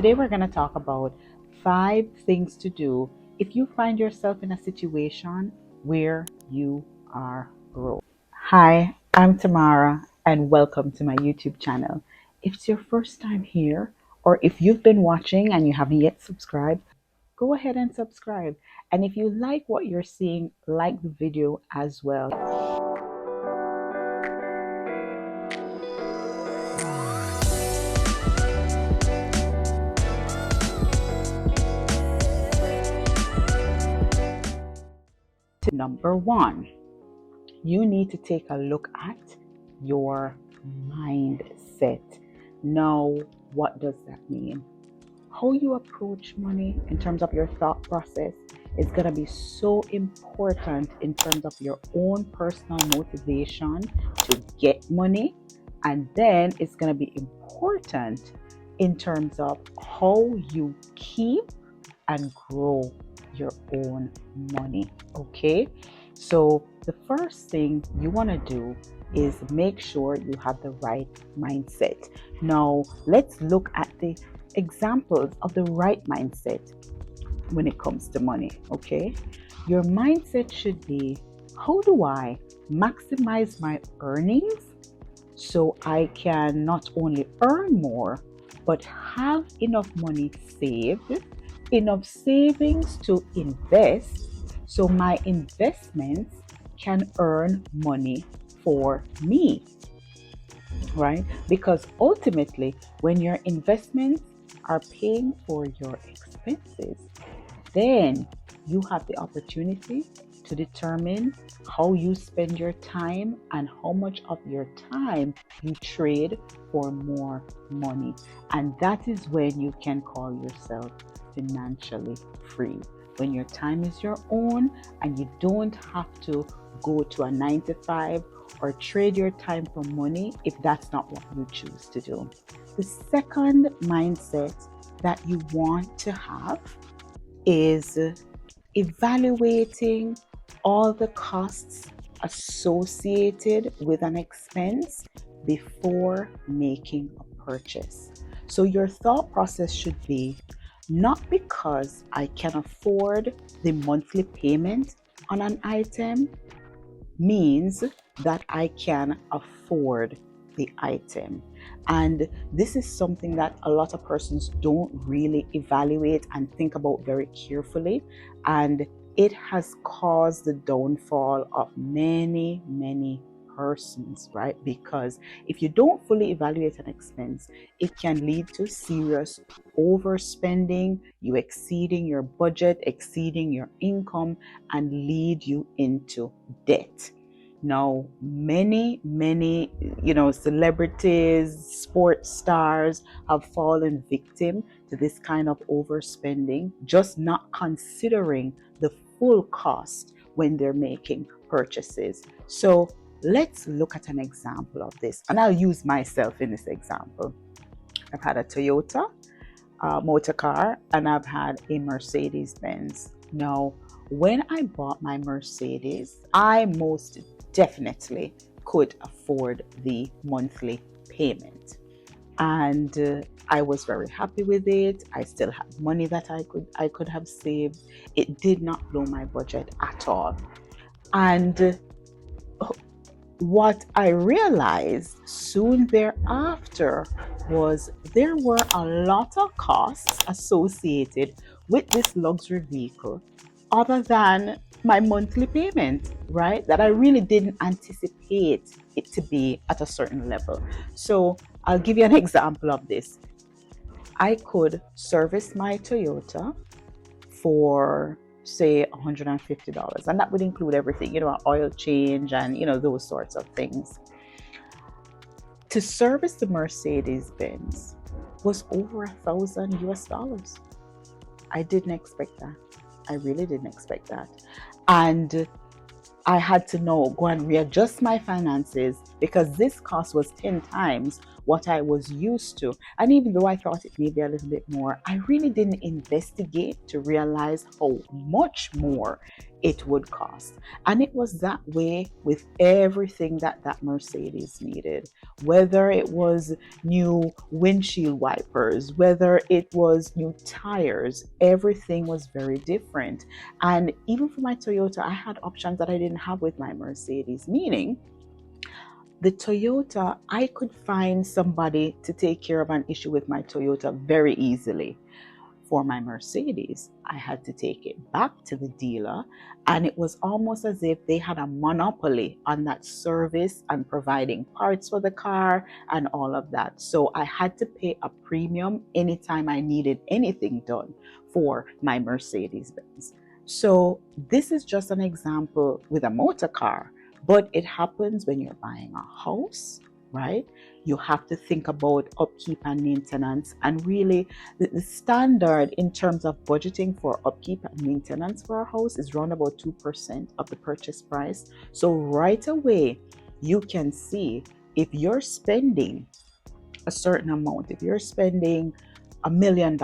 Today we're going to talk about 5 things to do if you find yourself in a situation where you are broke. Hi, I'm Tamara and welcome to my YouTube channel. If it's your first time here or if you've been watching and you haven't yet subscribed, go ahead and subscribe. And if you like what you're seeing, like the video as well. Number one, you need to take a look at your mindset. Now, what does that mean? How you approach money in terms of your thought process is going to be so important in terms of your own personal motivation to get money. And then it's going to be important in terms of how you keep and grow your own money. Okay, so the first thing you want to do is make sure you have the right mindset. Now let's look at the examples of the right mindset when it comes to money. Okay, your mindset should be, how do I maximize my earnings so I can not only earn more but have enough money saved, enough savings to invest, so my investments can earn money for me, right? Because ultimately, when your investments are paying for your expenses, then you have the opportunity to determine how you spend your time and how much of your time you trade for more money. And that is when you can call yourself financially free. When your time is your own and you don't have to go to a 9 to 5 or trade your time for money if that's not what you choose to do. The second mindset that you want to have is evaluating all the costs associated with an expense before making a purchase. So your thought process should be, not because I can afford the monthly payment on an item means that I can afford the item. And this is something that a lot of persons don't really evaluate and think about very carefully. And it has caused the downfall of many persons, right? Because if you don't fully evaluate an expense, it can lead to serious overspending, you exceeding your budget, exceeding your income, and lead you into debt. Now, many celebrities, sports stars have fallen victim to this kind of overspending, just not considering the full cost when they're making purchases. So let's look at an example of this, and I'll use myself in this example. I've had a Toyota motor car and I've had a Mercedes-Benz. Now, when I bought my Mercedes, I most definitely could afford the monthly payment, and I was very happy with it. I still had money that I could have saved. It did not blow my budget at all. And what I realized soon thereafter was there were a lot of costs associated with this luxury vehicle other than my monthly payment, right? That I really didn't anticipate it to be at a certain level. So I'll give you an example of this. I could service my Toyota for say $150, and that would include everything, an oil change and those sorts of things. To service the Mercedes-Benz was over $1,000 US. I didn't expect that. I really didn't expect that. And I had to go and readjust my finances because this cost was 10 times what I was used to. And even though I thought it may be a little bit more, I really didn't investigate to realize how much more it would cost. And it was that way with everything that Mercedes needed, whether it was new windshield wipers, whether it was new tires, everything was very different. And even for my Toyota, I had options that I didn't have with my Mercedes, meaning the Toyota, I could find somebody to take care of an issue with my Toyota very easily. For my Mercedes, I had to take it back to the dealer, and it was almost as if they had a monopoly on that service and providing parts for the car and all of that. So I had to pay a premium anytime I needed anything done for my Mercedes Benz. So this is just an example with a motor car, but it happens when you're buying a house, right? You have to think about upkeep and maintenance, and really the standard in terms of budgeting for upkeep and maintenance for a house is around about 2% of the purchase price. So right away, you can see if you're spending a certain amount, if you're spending $1 million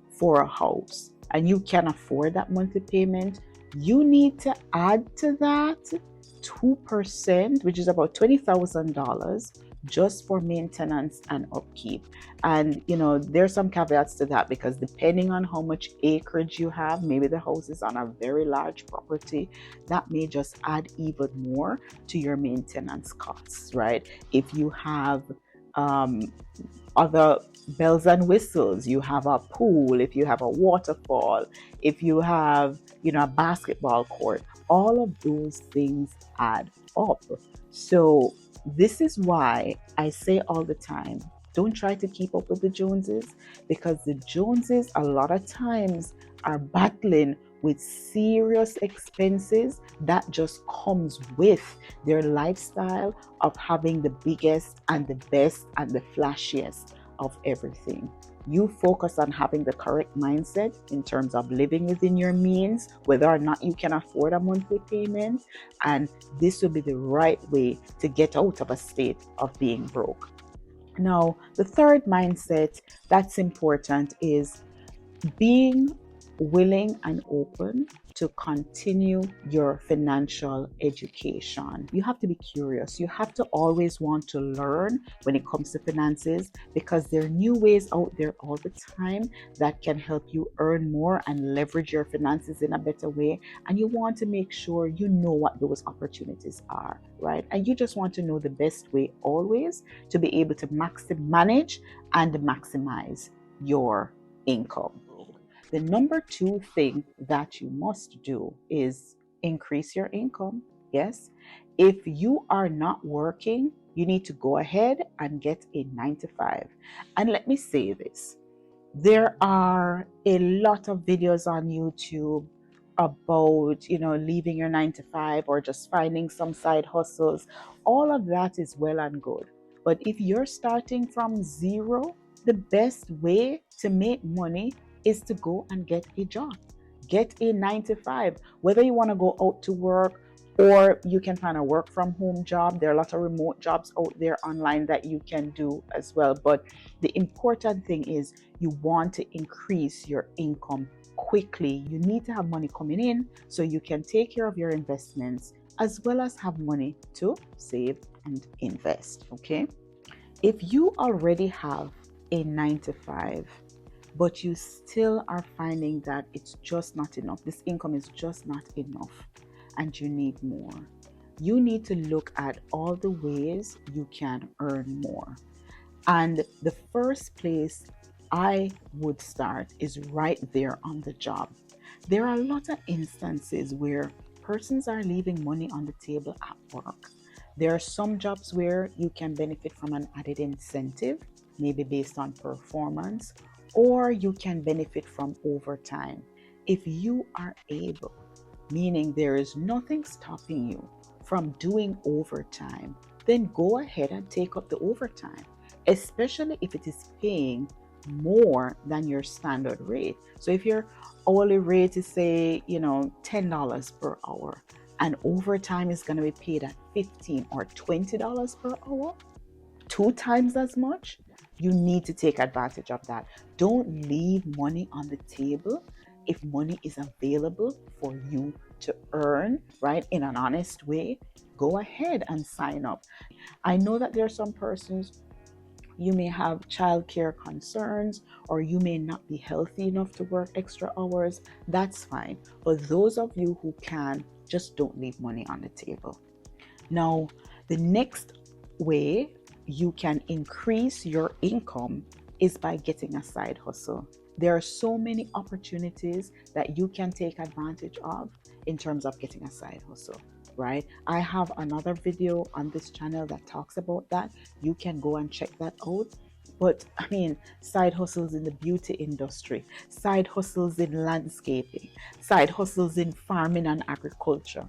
for a house and you can afford that monthly payment, you need to add to that 2%, which is about $20,000 just for maintenance and upkeep. And there's some caveats to that, because depending on how much acreage you have, maybe the house is on a very large property, that may just add even more to your maintenance costs, right? If you have other bells and whistles, you have a pool, if you have a waterfall, if you have a basketball court, all of those things add up. So this is why I say all the time, don't try to keep up with the Joneses, because the Joneses a lot of times are battling with serious expenses that just comes with their lifestyle of having the biggest and the best and the flashiest of everything. You focus on having the correct mindset in terms of living within your means, whether or not you can afford a monthly payment, and this will be the right way to get out of a state of being broke. Now, the third mindset that's important is being willing and open to continue your financial education. You have to be curious. You have to always want to learn when it comes to finances, because there are new ways out there all the time that can help you earn more and leverage your finances in a better way. And you want to make sure you know what those opportunities are, right? And you just want to know the best way always to be able to manage and maximize your income. The number 2 thing that you must do is increase your income. Yes. If you are not working, you need to go ahead and get a 9 to 5. And let me say this, there are a lot of videos on YouTube about, leaving your 9 to 5 or just finding some side hustles. All of that is well and good. But if you're starting from zero, the best way to make money is to go and get a job. Get a 9 to 5. Whether you want to go out to work or you can find a work from home job. There are a lot of remote jobs out there online that you can do as well. But the important thing is you want to increase your income quickly. You need to have money coming in so you can take care of your investments as well as have money to save and invest. Okay. If you already have a 9 to 5, but you still are finding that it's just not enough, this income is just not enough, and you need more, you need to look at all the ways you can earn more. And the first place I would start is right there on the job. There are a lot of instances where persons are leaving money on the table at work. There are some jobs where you can benefit from an added incentive, maybe based on performance, or you can benefit from overtime. If you are able, meaning there is nothing stopping you from doing overtime, then go ahead and take up the overtime, especially if it is paying more than your standard rate. So if your hourly rate is, say, $10 per hour, and overtime is going to be paid at $15 or $20 per hour, 2 times as much, you need to take advantage of that. Don't leave money on the table if money is available for you to earn, right, in an honest way. Go ahead and sign up. I know that there are some persons, you may have childcare concerns, or you may not be healthy enough to work extra hours. That's fine. But those of you who can, just don't leave money on the table. Now, the next way you can increase your income is by getting a side hustle. There are so many opportunities that you can take advantage of in terms of getting a side hustle, right? I have another video on this channel that talks about that. You can go and check that out. But I mean, side hustles in the beauty industry, side hustles in landscaping, side hustles in farming and agriculture,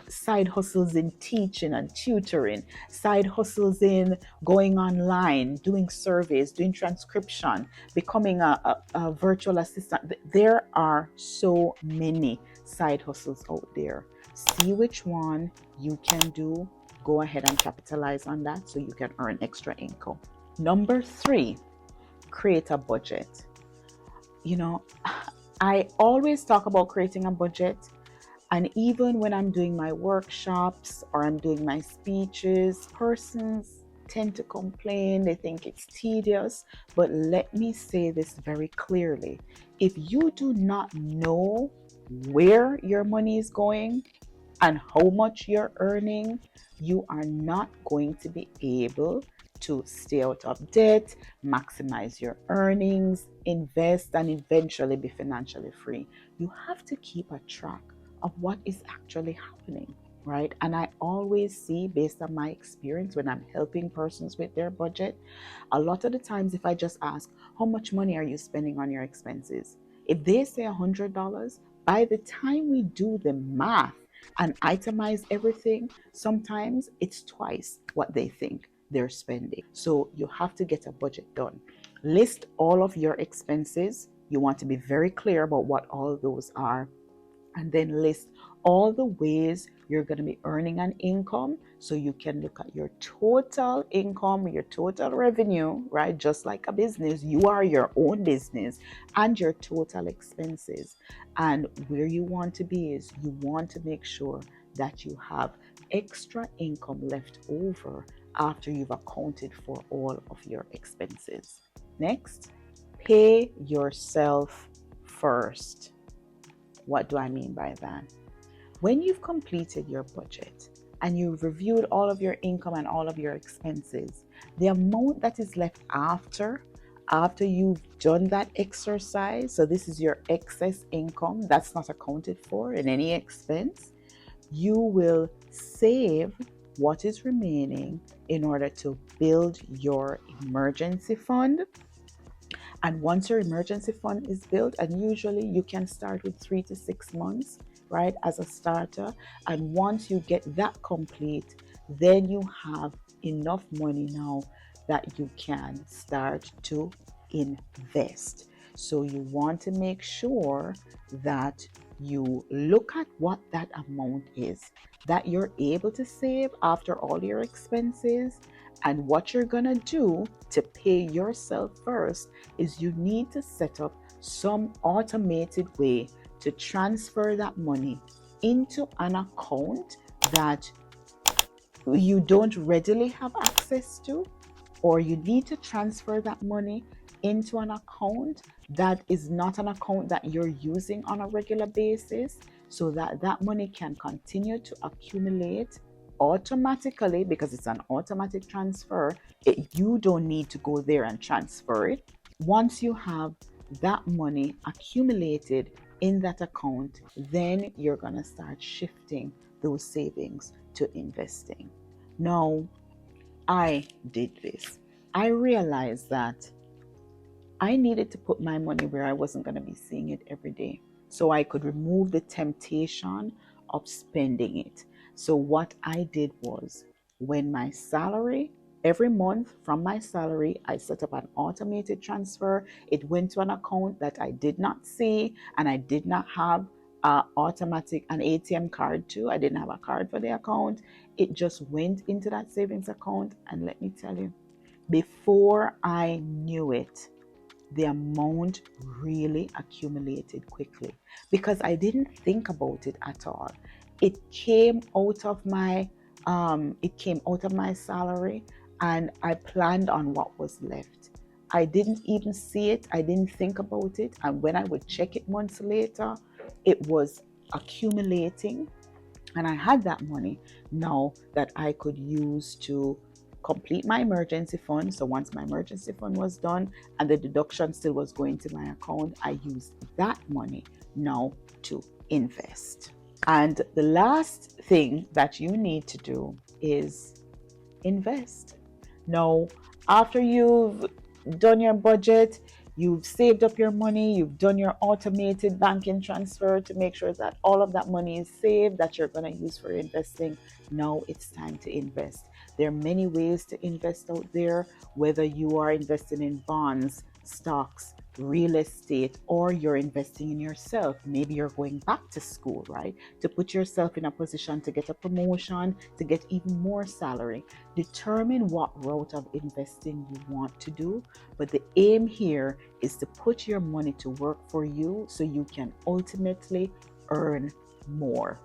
side hustles in teaching and tutoring, side hustles in going online, doing surveys, doing transcription, becoming a virtual assistant. There are so many side hustles out there. See which one you can do. Go ahead and capitalize on that so you can earn extra income. Number 3, create a budget. You know, I always talk about creating a budget. And even when I'm doing my workshops or I'm doing my speeches, persons tend to complain. They think it's tedious. But let me say this very clearly. If you do not know where your money is going and how much you're earning, you are not going to be able to stay out of debt, maximize your earnings, invest, and eventually be financially free. You have to keep a track of what is actually happening, right? And I always see, based on my experience when I'm helping persons with their budget, a lot of the times if I just ask, how much money are you spending on your expenses? If they say $100, by the time we do the math and itemize everything, sometimes it's twice what they think they're spending. So you have to get a budget done. List all of your expenses. You want to be very clear about what all those are, and then list all the ways you're going to be earning an income, so you can look at your total income, your total revenue, right? Just like a business, you are your own business, and your total expenses. And where you want to be is you want to make sure that you have extra income left over after you've accounted for all of your expenses. Next, pay yourself first. What do I mean by that? When you've completed your budget and you've reviewed all of your income and all of your expenses, the amount that is left after you've done that exercise, so this is your excess income that's not accounted for in any expense, you will save what is remaining in order to build your emergency fund. And once your emergency fund is built, and usually you can start with 3 to 6 months, right, as a starter. And once you get that complete, then you have enough money now that you can start to invest. So you want to make sure that you look at what that amount is that you're able to save after all your expenses. And what you're going to do to pay yourself first is you need to set up some automated way to transfer that money into an account that you don't readily have access to, or you need to transfer that money into an account that is not an account that you're using on a regular basis, so that that money can continue to accumulate automatically, because it's an automatic transfer. You don't need to go there and transfer it. Once you have that money accumulated in that account, then you're going to start shifting those savings to investing. Now, I did this. I realized that I needed to put my money where I wasn't going to be seeing it every day, so I could remove the temptation of spending it. So what I did was, when my salary, every month from my salary, I set up an automated transfer. It went to an account that I did not see and I did not have an ATM card too. I didn't have a card for the account. It just went into that savings account. And let me tell you, before I knew it, the amount really accumulated quickly because I didn't think about it at all. It came out of my salary, and I planned on what was left. I didn't even see it. I didn't think about it. And when I would check it months later, it was accumulating, and I had that money now that I could use to complete my emergency fund. So once my emergency fund was done and the deduction still was going to my account, I used that money now to invest. And the last thing that you need to do is invest. Now, after you've done your budget, you've saved up your money, you've done your automated banking transfer to make sure that all of that money is saved that you're going to use for investing. Now it's time to invest. There are many ways to invest out there, whether you are investing in bonds, stocks, real estate, or you're investing in yourself. Maybe you're going back to school, right? To put yourself in a position to get a promotion, to get even more salary. Determine what route of investing you want to do, but the aim here is to put your money to work for you so you can ultimately earn more.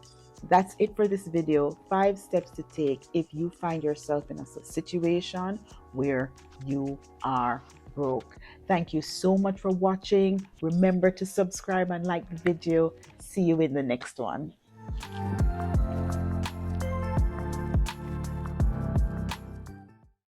That's it for this video. 5 steps to take if you find yourself in a situation where you are broke. Thank you so much for watching. Remember to subscribe and like the video. See you in the next one.